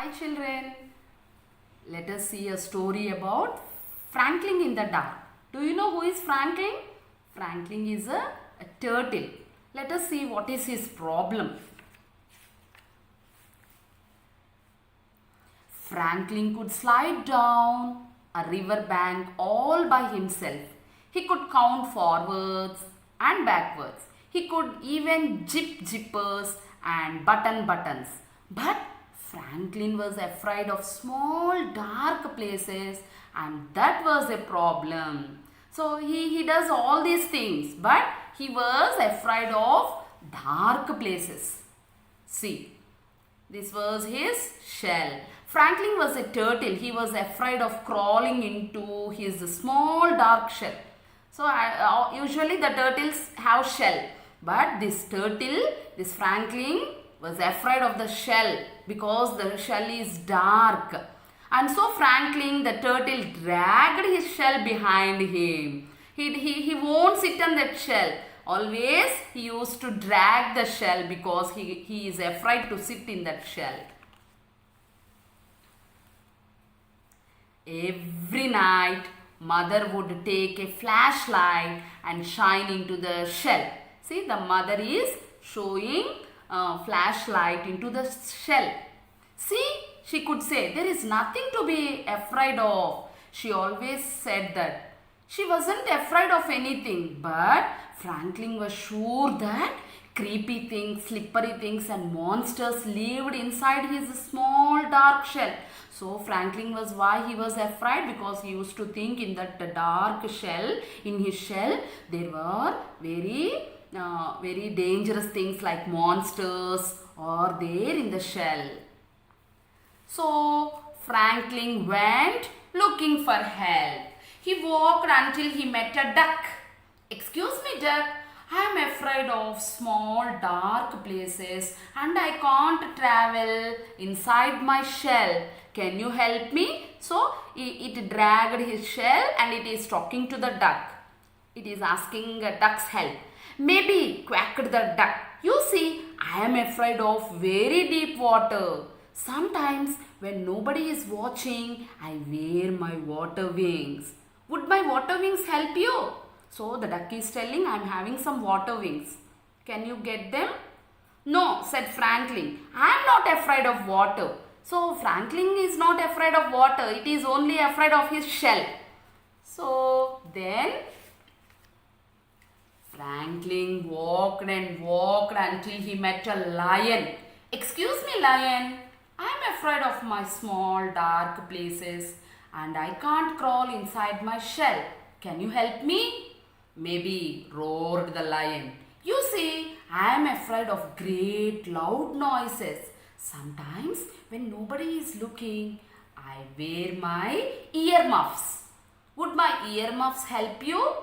Hi children, let us see a story about Franklin in the dark. Do you know who is Franklin? Franklin is a turtle. Let us see what is his problem. Franklin could slide down a river bank all by himself. He could count forwards and backwards. He could even zip zippers and button buttons. But Franklin was afraid of small dark places, and that was a problem. So he does all these things, but he was afraid of dark places. See, this was his shell. Franklin was a turtle. He was afraid of crawling into his small dark shell. So usually the turtles have shell, but this Franklin was afraid of the shell because the shell is dark. And so Franklin the turtle dragged his shell behind him. He won't sit on that shell. Always he used to drag the shell because he is afraid to sit in that shell. Every night, mother would take a flashlight and shine into the shell. See, the mother is showing a flashlight into the shell. See, she could say, there is nothing to be afraid of. She always said that. She wasn't afraid of anything, but Franklin was sure that creepy things, slippery things and monsters lived inside his small dark shell. So Franklin was why he was afraid, because he used to think in that dark shell, in his shell, there were very dangerous things like monsters are there in the shell. So Franklin went looking for help. He walked until he met a duck. Excuse me, duck. I am afraid of small dark places and I can't travel inside my shell. Can you help me? So it dragged his shell and it is talking to the duck. It is asking a duck's help. Maybe, quacked the duck. You see, I am afraid of very deep water. Sometimes when nobody is watching, I wear my water wings. Would my water wings help you? So the duck is telling, I am having some water wings. Can you get them? No, said Franklin. I am not afraid of water. So Franklin is not afraid of water. It is only afraid of his shell. So then Franklin walked and walked until he met a lion. Excuse me, lion. I am afraid of my small dark places and I can't crawl inside my shell. Can you help me? Maybe, roared the lion. You see, I am afraid of great loud noises. Sometimes when nobody is looking, I wear my earmuffs. Would my earmuffs help you?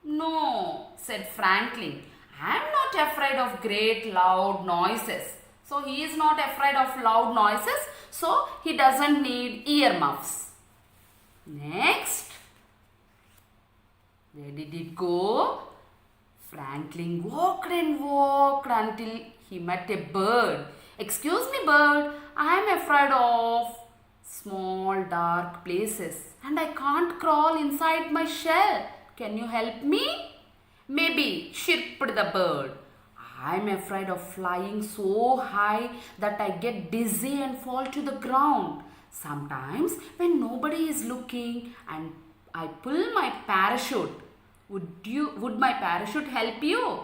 No, said Franklin. I am not afraid of great loud noises. So he is not afraid of loud noises, so he doesn't need earmuffs. Next, where did it go? Franklin walked and walked until he met a bird. Excuse me, bird, I am afraid of small dark places and I can't crawl inside my shell. Can you help me? Maybe, chirped the bird. I am afraid of flying so high that I get dizzy and fall to the ground. Sometimes when nobody is looking and I pull my parachute. Would my parachute help you?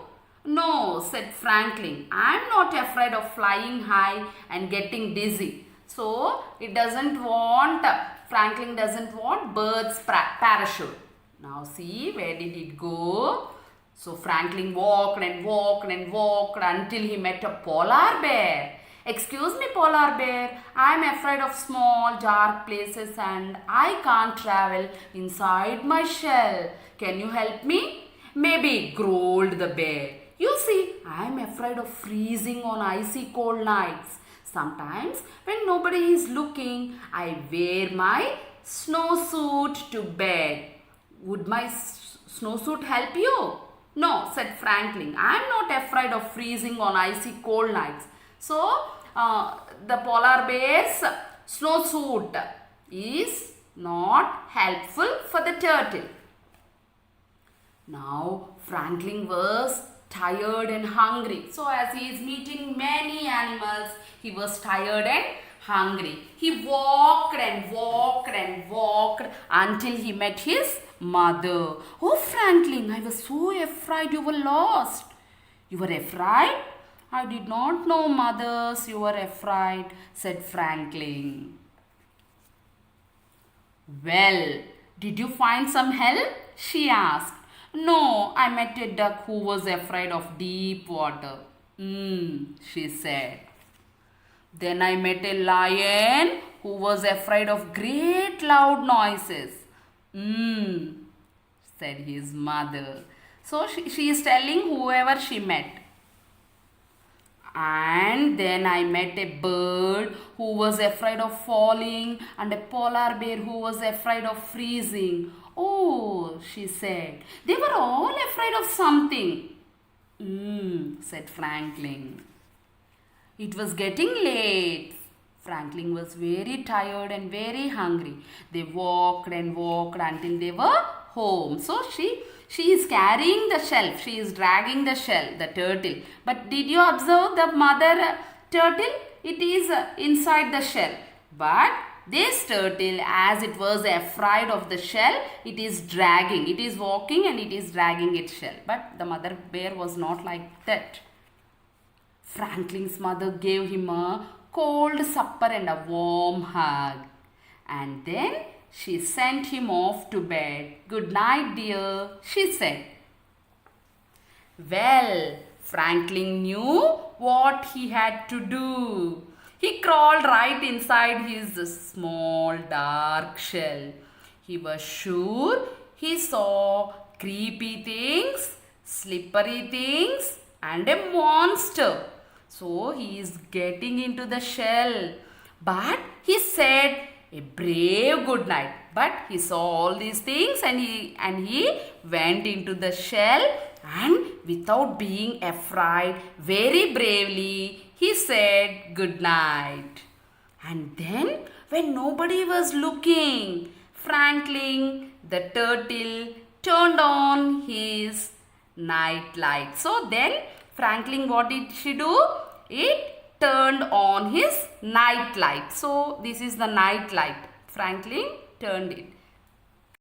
No, said Franklin. I am not afraid of flying high and getting dizzy. So Franklin doesn't want bird's parachute. Now see, where did it go? So Franklin walked and walked and walked until he met a polar bear. Excuse me, polar bear, I am afraid of small dark places and I can't travel inside my shell. Can you help me? Maybe, growled the bear. You see, I am afraid of freezing on icy cold nights. Sometimes when nobody is looking, I wear my snowsuit to bed. Would my snowsuit help you? No, said Franklin. I am not afraid of freezing on icy cold nights. So, the polar bear's snowsuit is not helpful for the turtle. Now Franklin was tired and hungry. So as he is meeting many animals, he was tired and hungry. He walked and walked and walked until he met his mother. Oh Franklin, I was so afraid you were lost. You were afraid? I did not know, mothers, you were afraid, said Franklin. Well, did you find some help? She asked. No, I met a duck who was afraid of deep water. She said. Then I met a lion who was afraid of great loud noises. Said his mother. So she is telling whoever she met. And then I met a bird who was afraid of falling and a polar bear who was afraid of freezing. Oh, she said, they were all afraid of something. Said Franklin. It was getting late. Franklin was very tired and very hungry. They walked and walked until they were home. So she is carrying the shell. She is dragging the shell, the turtle. But did you observe the mother turtle? It is inside the shell. But this turtle, as it was afraid of the shell, it is dragging. It is walking and it is dragging its shell. But the mother bear was not like that. Franklin's mother gave him a cold supper and a warm hug. And then she sent him off to bed. Good night, dear, she said. Well, Franklin knew what he had to do. He crawled right inside his small dark shell. He was sure he saw creepy things, slippery things, and a monster. So he is getting into the shell. But he said a brave good night. But he saw all these things and he went into the shell, and without being afraid, very bravely, he said good night. And then when nobody was looking, Franklin the turtle turned on his night light. So then Franklin, what did she do? It turned on his night light. So this is the night light. Franklin turned it.